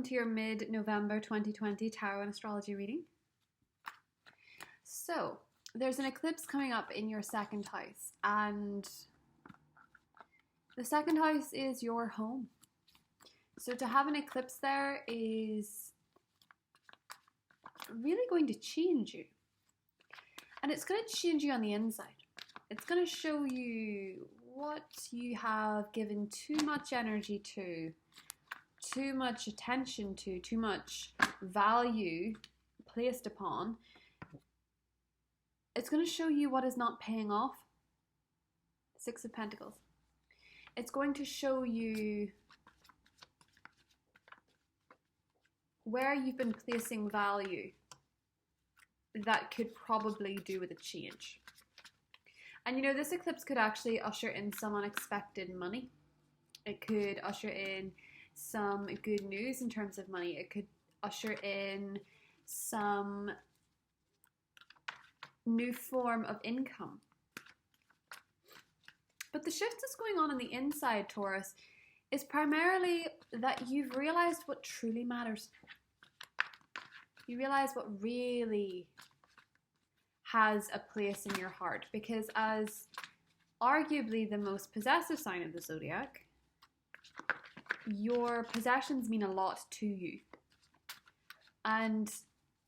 to your mid-November 2020 tarot and astrology reading. So, there's an eclipse coming up in your second house, and the second house is your home. So to have an eclipse there is really going to change you. And it's going to change you on the inside. It's going to show you what you have given too much energy to, too much attention to, too much value placed upon. It's going to show you what is not paying off. Six of Pentacles. It's going to show you where you've been placing value that could probably do with a change. And you know, this eclipse could actually usher in some unexpected money. It could usher in some good news in terms of money. It could usher in some new form of income. But the shift that's going on the inside, Taurus, is primarily that you've realized what truly matters. You realize what really has a place in your heart, because as arguably the most possessive sign of the zodiac, your possessions mean a lot to you. And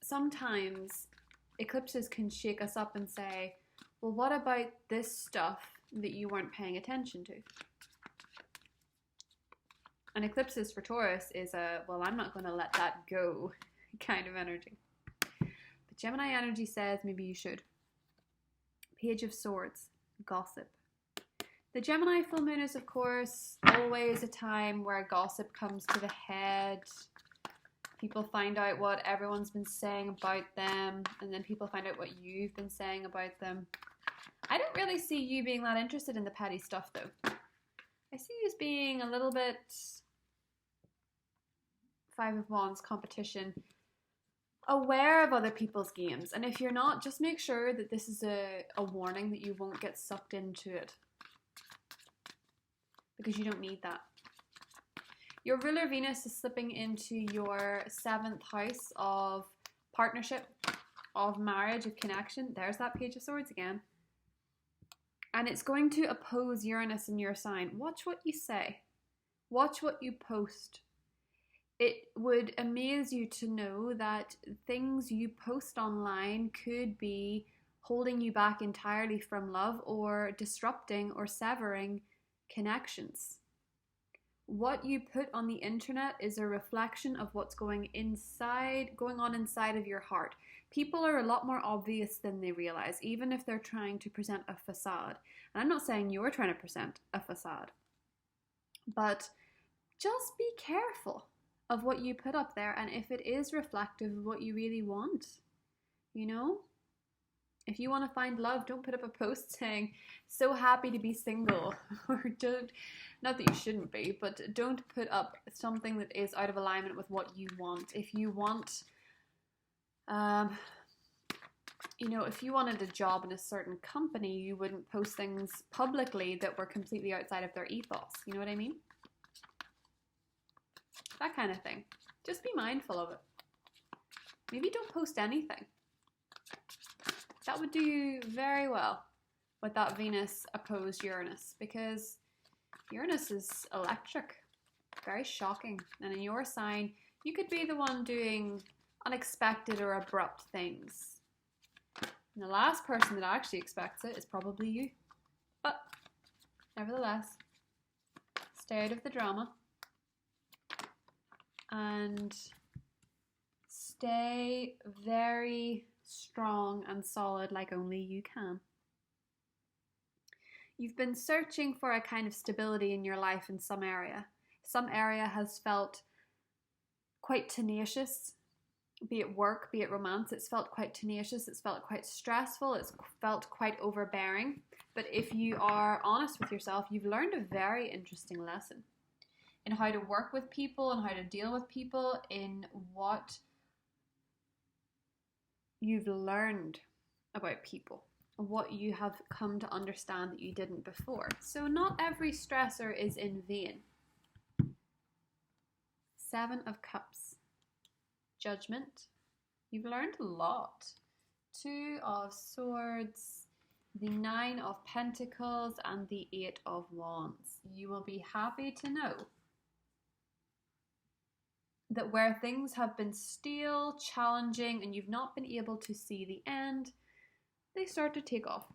sometimes eclipses can shake us up and say, well, what about this stuff that you weren't paying attention to? And eclipses for Taurus is a, well, I'm not going to let that go kind of energy. But Gemini energy says maybe you should. Page of Swords, gossip. The Gemini full moon is, of course, always a time where gossip comes to the head. People find out what everyone's been saying about them, and then people find out what you've been saying about them. I don't really see you being that interested in the petty stuff, though. I see you as being a little bit Five of Wands competition, aware of other people's games. And if you're not, just make sure that this is a warning that you won't get sucked into it, because you don't need that. Your ruler Venus is slipping into your 7th house of partnership, of marriage, of connection. There's that Page of Swords again. And it's going to oppose Uranus in your sign. Watch what you say. Watch what you post. It would amaze you to know that things you post online could be holding you back entirely from love, or disrupting or severing connections. What you put on the internet is a reflection of what's going on inside of your heart. People are a lot more obvious than they realize, even if they're trying to present a facade. And I'm not saying you're trying to present a facade, but just be careful of what you put up there, and if it is reflective of what you really want. You know, if you want to find love, don't put up a post saying so happy to be single, or don't, not that you shouldn't be, but don't put up something that is out of alignment with what you want. If you want, you know, if you wanted a job in a certain company, you wouldn't post things publicly that were completely outside of their ethos. You know what I mean? That kind of thing. Just be mindful of it. Maybe don't post anything. That would do you very well with that Venus opposed Uranus, because Uranus is electric, very shocking. And in your sign, you could be the one doing unexpected or abrupt things. And the last person that actually expects it is probably you. But nevertheless, stay out of the drama. And stay very strong and solid like only you can. You've been searching for a kind of stability in your life in some area. Some area has felt quite tenacious, be it work, be it romance. It's felt quite tenacious, it's felt quite stressful, it's felt quite overbearing. But if you are honest with yourself, you've learned a very interesting lesson in how to work with people and how to deal with people, in what you've learned about people, what you have come to understand that you didn't before. So not every stressor is in vain. 7 of Cups. Judgment. You've learned a lot. 2 of Swords, the 9 of Pentacles, and the 8 of Wands. You will be happy to know that where things have been still challenging and you've not been able to see the end, they start to take off.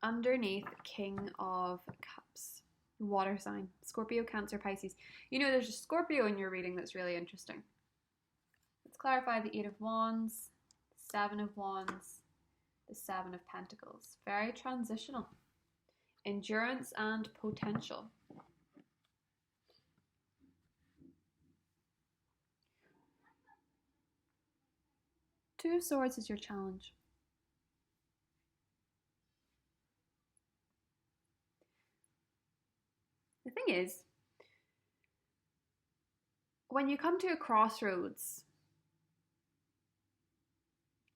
Underneath, King of Cups, water sign, Scorpio, Cancer, Pisces. You know, there's a Scorpio in your reading that's really interesting. Let's clarify the 8 of Wands, 7 of Wands, the 7 of Pentacles. Very transitional. Endurance and potential. 2 of Swords is your challenge. The thing is, when you come to a crossroads,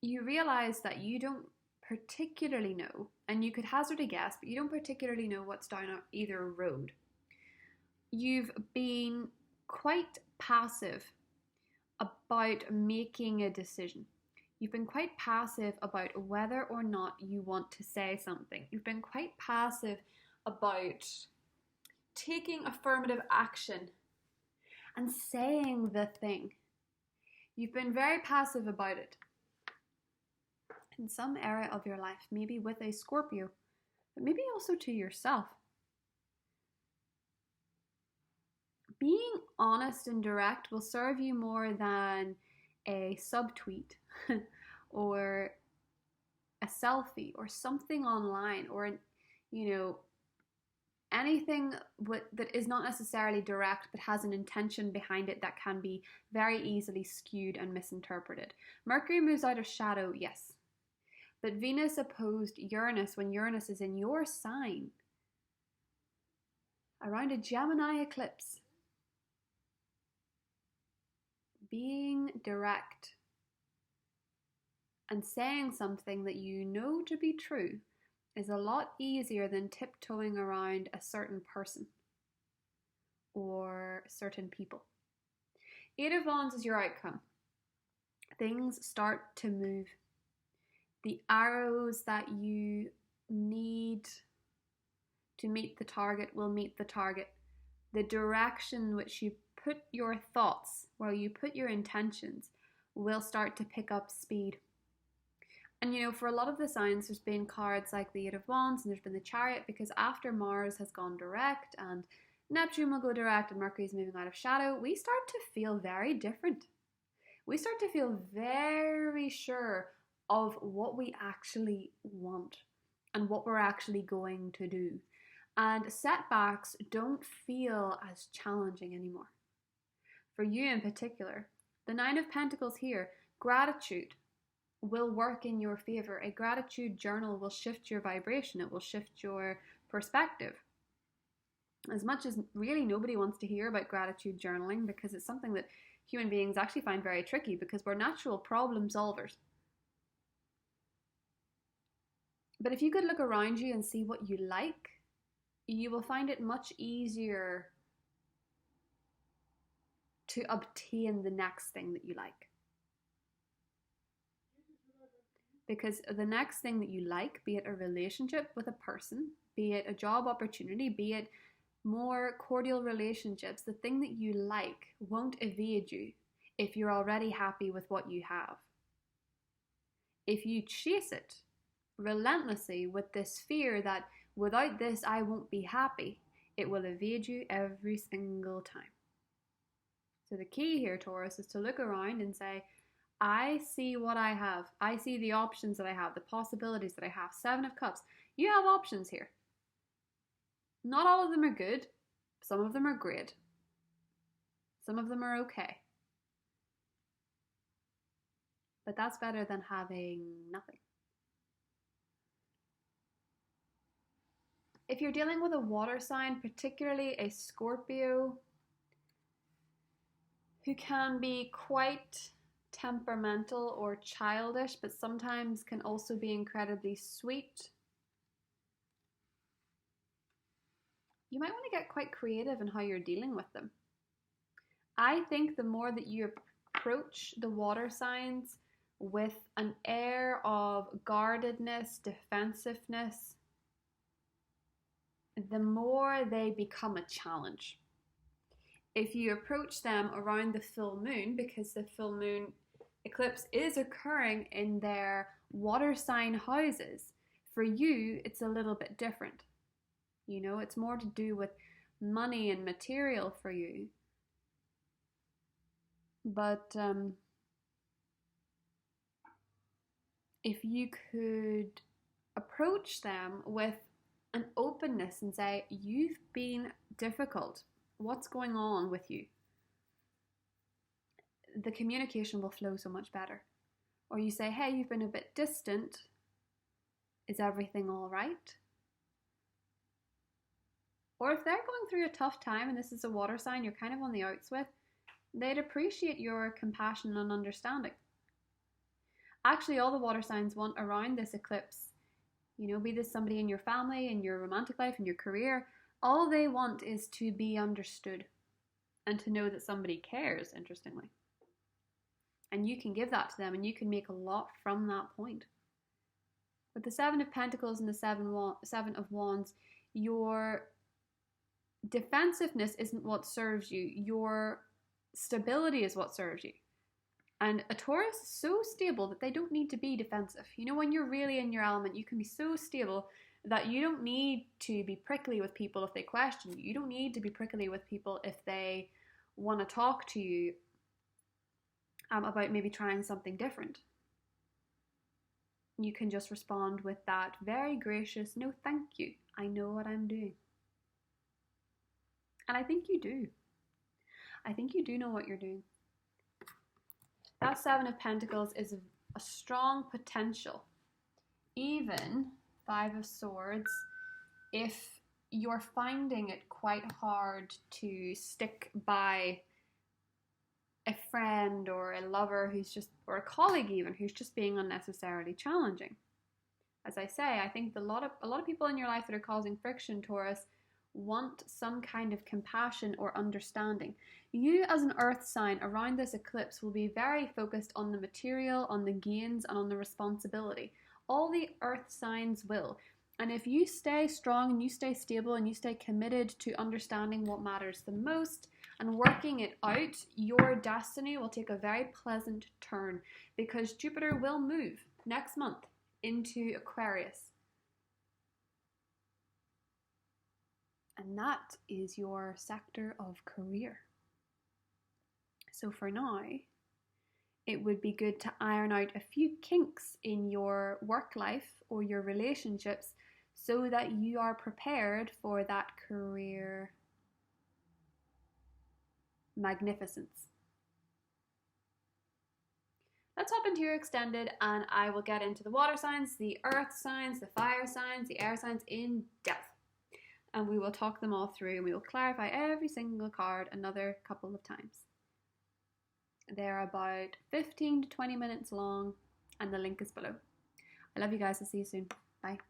you realize that you don't particularly know, and you could hazard a guess, but you don't particularly know what's down either road. You've been quite passive about making a decision. You've been quite passive about whether or not you want to say something. You've been quite passive about taking affirmative action and saying the thing. You've been very passive about it. In some area of your life, maybe with a Scorpio, but maybe also to yourself. Being honest and direct will serve you more than a subtweet or a selfie or something online, or anything that is not necessarily direct but has an intention behind it that can be very easily skewed and misinterpreted. Mercury moves out of shadow, yes. But Venus opposed Uranus when Uranus is in your sign around a Gemini eclipse. Being direct and saying something that you know to be true is a lot easier than tiptoeing around a certain person or certain people. 8 of Wands is your outcome. Things start to move. The arrows that you need to meet the target will meet the target. The direction which you put your thoughts, where you put your intentions, will start to pick up speed. And for a lot of the signs, there's been cards like the 8 of Wands, and there's been the Chariot, because after Mars has gone direct and Neptune will go direct and Mercury's moving out of shadow, we start to feel very different. We start to feel very sure of what we actually want and what we're actually going to do. And setbacks don't feel as challenging anymore. For you in particular, the 9 of Pentacles here, gratitude will work in your favor. A gratitude journal will shift your vibration. It will shift your perspective. As much as really nobody wants to hear about gratitude journaling, because it's something that human beings actually find very tricky, because we're natural problem solvers. But if you could look around you and see what you like, you will find it much easier to obtain the next thing that you like. Because the next thing that you like, be it a relationship with a person, be it a job opportunity, be it more cordial relationships, the thing that you like won't evade you if you're already happy with what you have. If you chase it relentlessly with this fear that without this I won't be happy, it will evade you every single time. So the key here, Taurus, is to look around and say, I see what I have. I see the options that I have, the possibilities that I have. 7 of Cups. You have options here. Not all of them are good. Some of them are great. Some of them are okay. But that's better than having nothing. If you're dealing with a water sign, particularly a Scorpio, who can be quite temperamental or childish, but sometimes can also be incredibly sweet, you might want to get quite creative in how you're dealing with them. I think the more that you're approach the water signs with an air of guardedness, defensiveness, the more they become a challenge. If you approach them around the full moon, because the full moon eclipse is occurring in their water sign houses, for you, it's a little bit different. You know, it's more to do with money and material for you. But if you could approach them with an openness and say, you've been difficult, what's going on with you? The communication will flow so much better. Or you say, hey, you've been a bit distant. Is everything all right? Or if they're going through a tough time and this is a water sign you're kind of on the outs with, they'd appreciate your compassion and understanding. Actually, all the water signs want around this eclipse, you know, be this somebody in your family, in your romantic life, in your career, all they want is to be understood and to know that somebody cares, interestingly. And you can give that to them and you can make a lot from that point. With the Seven of Pentacles and the Seven of Wands, your defensiveness isn't what serves you. Your stability is what serves you. And a Taurus is so stable that they don't need to be defensive. You know, when you're really in your element, you can be so stable that you don't need to be prickly with people if they question you. You don't need to be prickly with people if they want to talk to you about maybe trying something different. You can just respond with that very gracious, no thank you, I know what I'm doing. And I think you do. I think you do know what you're doing. That Seven of Pentacles is a strong potential. Even Five of Swords, if you're finding it quite hard to stick by a friend or a lover who's just, or a colleague even, who's just being unnecessarily challenging. As I say, I think a lot of people in your life that are causing friction, Taurus, want some kind of compassion or understanding. You as an earth sign around this eclipse will be very focused on the material, on the gains, and on the responsibility. All the earth signs will. And if you stay strong and you stay stable and you stay committed to understanding what matters the most and working it out, your destiny will take a very pleasant turn, because Jupiter will move next month into Aquarius. And that is your sector of career. So for now, it would be good to iron out a few kinks in your work life or your relationships so that you are prepared for that career magnificence. Let's hop into your extended and I will get into the water signs, the earth signs, the fire signs, the air signs in depth. And we will talk them all through and we will clarify every single card another couple of times. They're about 15 to 20 minutes long and the link is below. I love you guys. I'll see you soon. Bye.